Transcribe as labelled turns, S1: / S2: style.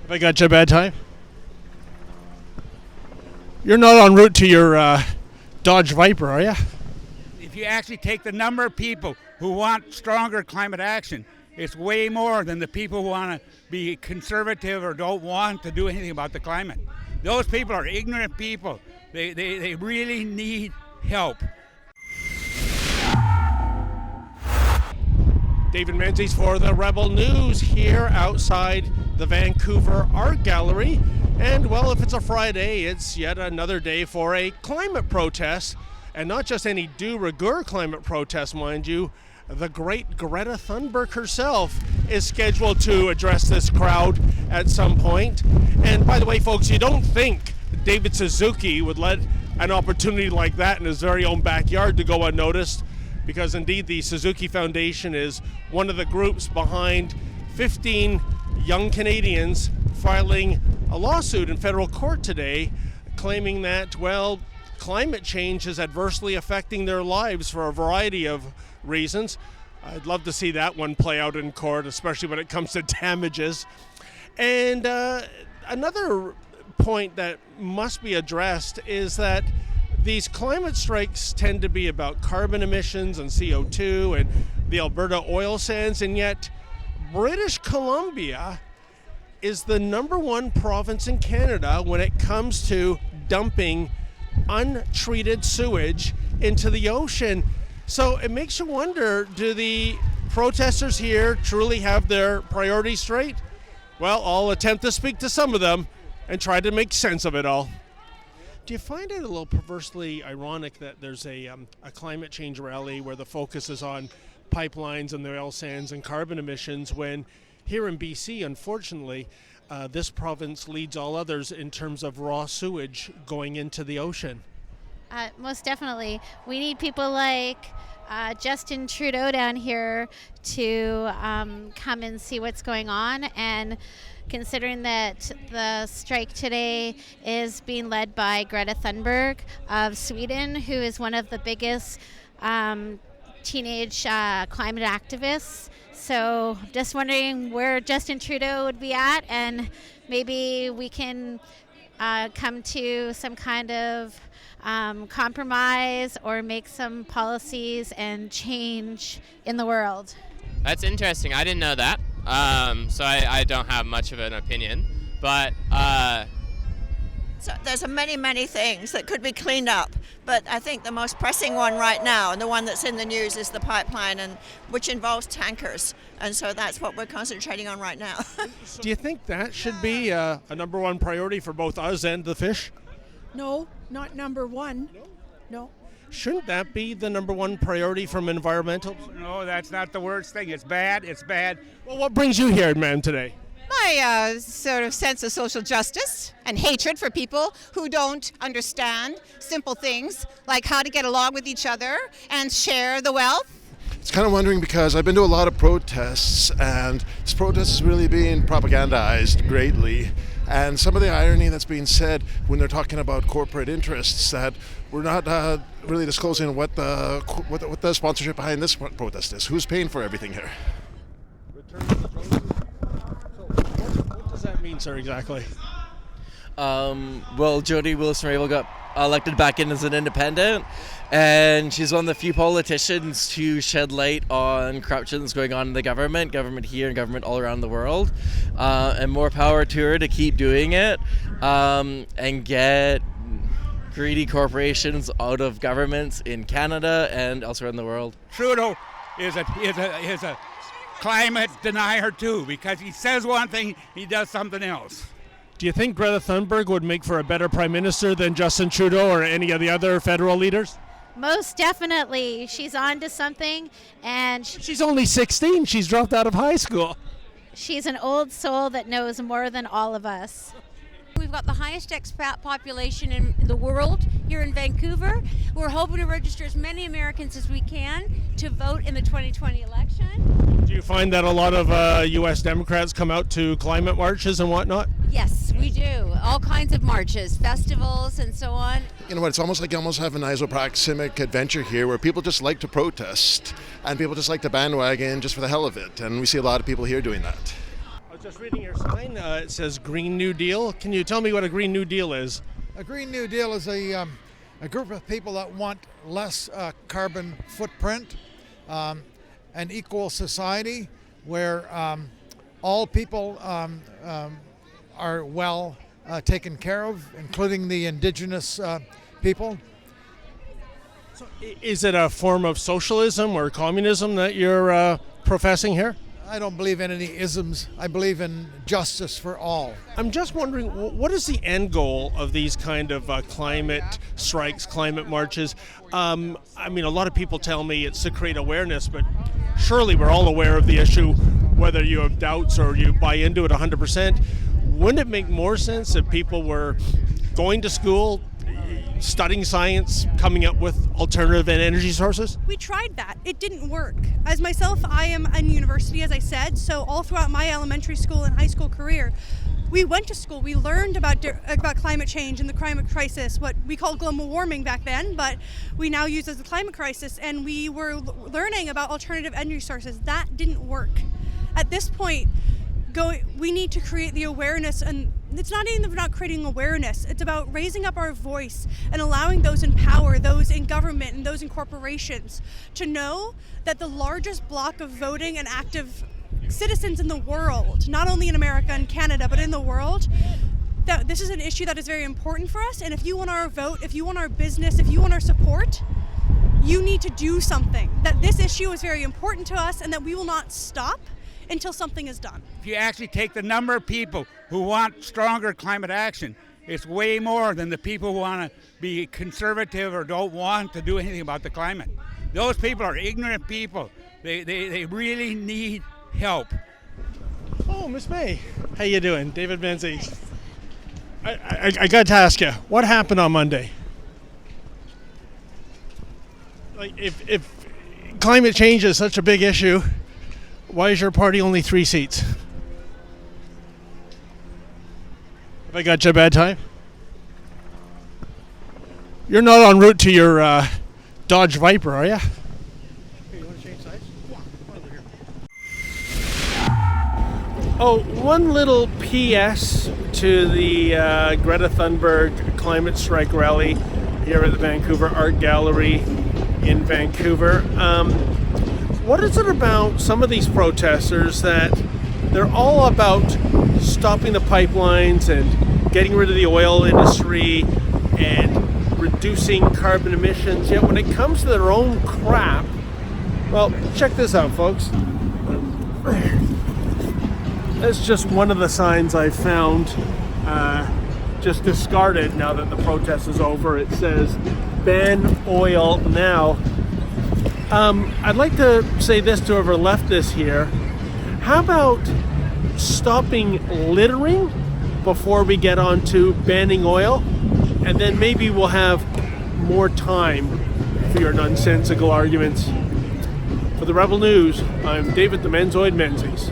S1: Have I got you a bad time? You're not en route to your Dodge Viper, are you?
S2: If you actually take the number of people who want stronger climate action, it's way more than the people who want to be conservative or don't want to do anything about the climate. Those people are ignorant people. They really need help.
S1: David Menzies for the Rebel News here outside the Vancouver Art Gallery. And well, if it's a Friday, it's yet another day for a climate protest. And not just any de rigueur climate protest, mind you. The great Greta Thunberg herself is scheduled to address this crowd at some point. And by the way, folks, you don't think David Suzuki would let an opportunity like that in his very own backyard to go unnoticed, because indeed the Suzuki Foundation is one of the groups behind 15 young Canadians filing a lawsuit in federal court today claiming that, well, climate change is adversely affecting their lives for a variety of reasons. I'd love to see that one play out in court, especially when it comes to damages. And another point that must be addressed is that these climate strikes tend to be about carbon emissions and CO2 and the Alberta oil sands, and yet British Columbia is the number one province in Canada when it comes to dumping untreated sewage into the ocean. So it makes you wonder, do the protesters here truly have their priorities straight? Well, I'll attempt to speak to some of them and try to make sense of it all. Do you find it a little perversely ironic that there's a climate change rally where the focus is on pipelines and the oil sands and carbon emissions, when here in BC, unfortunately, this province leads all others in terms of raw sewage going into the ocean?
S3: Most definitely. We need people like Justin Trudeau down here to come and see what's going on. And considering that the strike today is being led by Greta Thunberg of Sweden, who is one of the biggest teenage climate activists. So just wondering where Justin Trudeau would be at, and maybe we can come to some kind of compromise or make some policies and change in the world.
S4: That's interesting. I didn't know that. So I don't have much of an opinion. But
S5: so there's many things that could be cleaned up, but I think the most pressing one right now, and the one that's in the news, is the pipeline, and which involves tankers, and so that's what we're concentrating on right now.
S1: Do you think that should be a number one priority for both us and the fish?
S6: No, not number one. No.
S1: Shouldn't that be the number one priority from environmental?
S2: No, that's not the worst thing. It's bad. It's bad.
S1: Well, what brings you here, ma'am, today?
S6: My sort of sense of social justice and hatred for people who don't understand simple things like how to get along with each other and share the wealth.
S7: It's kind of wondering, because I've been to a lot of protests, and this protest is really being propagandized greatly. And some of the irony that's being said when they're talking about corporate interests, that we're not really disclosing what the sponsorship behind this protest is. Who's paying for everything here?
S1: What does that mean, sir, exactly?
S8: Well, Jody Wilson-Raybould got elected back in as an independent, and she's one of the few politicians to shed light on corruption that's going on in the government here and government all around the world, and more power to her to keep doing it, and get greedy corporations out of governments in Canada and elsewhere in the world.
S2: Trudeau is a climate denier too, because he says one thing, he does something else.
S1: Do you think Greta Thunberg would make for a better prime minister than Justin Trudeau or any of the other federal leaders?
S3: Most definitely. She's on to something, and
S1: She's only 16. She's dropped out of high school.
S3: she's an old soul that knows more than all of us.
S9: We've got the highest expat population in the world here in Vancouver. We're hoping to register as many Americans as we can to vote in the 2020 election.
S1: Do you find that a lot of U.S. Democrats come out to climate marches and whatnot?
S9: Yes, we do. All kinds of marches, festivals, and so on.
S7: You know what, it's almost like you almost have an isoproximic adventure here, where people just like to protest, and people just like to bandwagon just for the hell of it, and we see a lot of people here doing that.
S1: Just reading your sign, it says Green New Deal. Can you tell me what a Green New Deal is?
S10: A Green New Deal is a group of people that want less carbon footprint, an equal society where all people are well taken care of, including the indigenous people.
S1: So is it a form of socialism or communism that you're professing here?
S10: I don't believe in any isms. I believe in justice for all.
S1: I'm just wondering, what is the end goal of these kind of climate strikes, climate marches? I mean, a lot of people tell me it's to create awareness, but surely we're all aware of the issue, whether you have doubts or you buy into it 100%. Wouldn't it make more sense if people were going to school, studying science, coming up with alternative energy sources?
S11: We tried that. It didn't work. As myself, I am in university, as I said, so all throughout my elementary school and high school career, we went to school. We learned about climate change and the climate crisis, what we called global warming back then, but we now use as the climate crisis, and we were learning about alternative energy sources. That didn't work. At this point, we need to create the awareness, and it's not even about creating awareness, it's about raising up our voice and allowing those in power, those in government and those in corporations to know that the largest block of voting and active citizens in the world, not only in America and Canada, but in the world, that this is an issue that is very important for us. And if you want our vote, if you want our business, if you want our support, you need to do something. That this issue is very important to us and that we will not stop until something is done.
S2: If you actually take the number of people who want stronger climate action, it's way more than the people who want to be conservative or don't want to do anything about the climate. Those people are ignorant people. They really need help.
S1: Oh, Miss May, how you doing? David Menzies. I got to ask you, what happened on Monday? Like, if climate change is such a big issue, why is your party only 3 seats? Have I got you a bad time? You're not en route to your Dodge Viper, are you? Hey, you want to change sides? Yeah, over here. Oh, one little PS to the Greta Thunberg climate strike rally here at the Vancouver Art Gallery in Vancouver. What is it about some of these protesters that they're all about stopping the pipelines and getting rid of the oil industry and reducing carbon emissions, yet when it comes to their own crap, well, check this out, folks. That's just one of the signs I found, just discarded now that the protest is over. It says, "Ban oil now." I'd like to say this to whoever left this here. How about stopping littering before we get on to banning oil? And then maybe we'll have more time for your nonsensical arguments. For the Rebel News, I'm David the Menzoid Menzies.